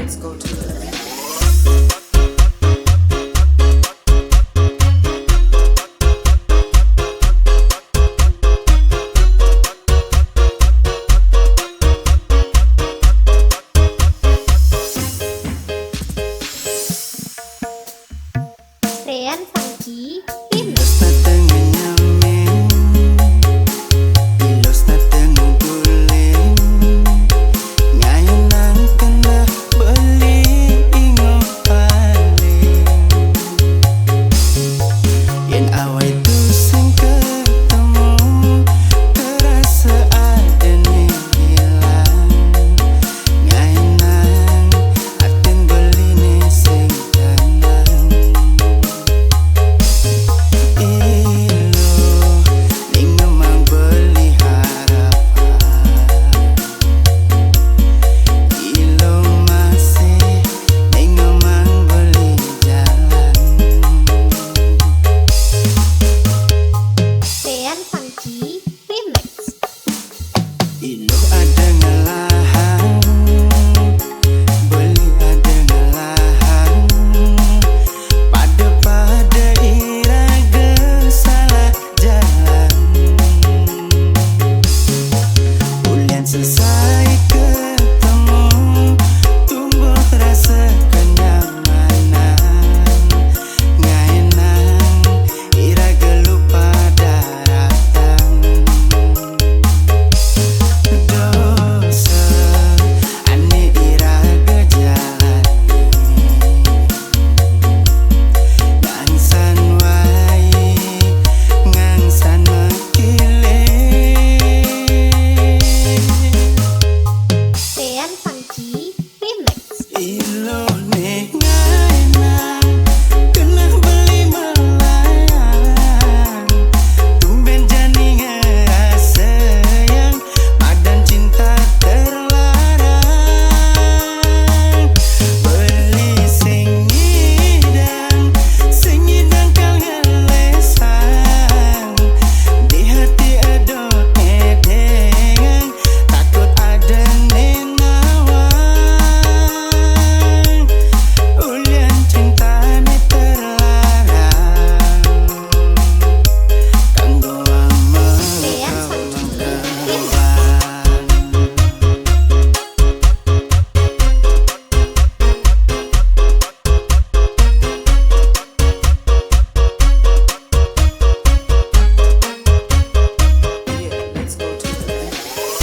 let's go to the beach. Rean Funky Ilos na tengen nyamen, ilos na tengen tulen. Ngayon ang kena beli ingo paling. Yen awal itu sing ketemu, terasa ada nih hilang. Ngayon ang aten beli nih sing tenang. Rean Funky Remix. Ilo ada ngelahan, beli ada ngelahan. Pada iraga salah jalan. Ulian selesai ketemu, tumbuh rasa kenyamanan. Ngaenang iraga lupa daratan. Dosa ane iraga jalani. Ngangsan wae, ngangsan mekile. Rean Funky Remix. Ilo nih ngaenang, kena beli melayang. Tumben jani ngerasa yang badan cinta terlarang. Beli sing nyidang kau ngelesang. Di hati ada edengan, takut ada nenawang. Ulian cinta nih terlarang. Kanggo Rean Funky Remix. Yeah, let's go to the beach.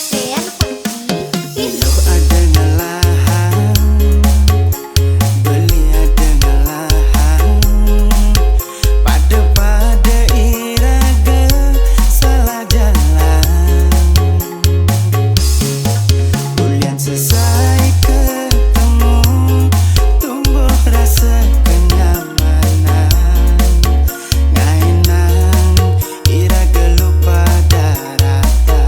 Rean Funky Ilo Remix. ada ngelahan, beli ada ngelahan. Pada iraga salah jalan. Ulian selesai ketemu, tumbuh rasa kenyamanan. Ngaenang iraga lupa daratan.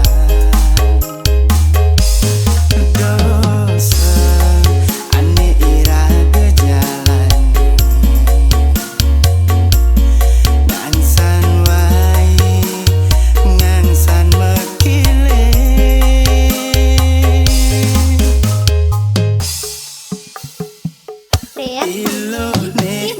Dosa ane iraga jalani. Ngangsan wae, ngangsan mekile. Rean Ilo Funky nih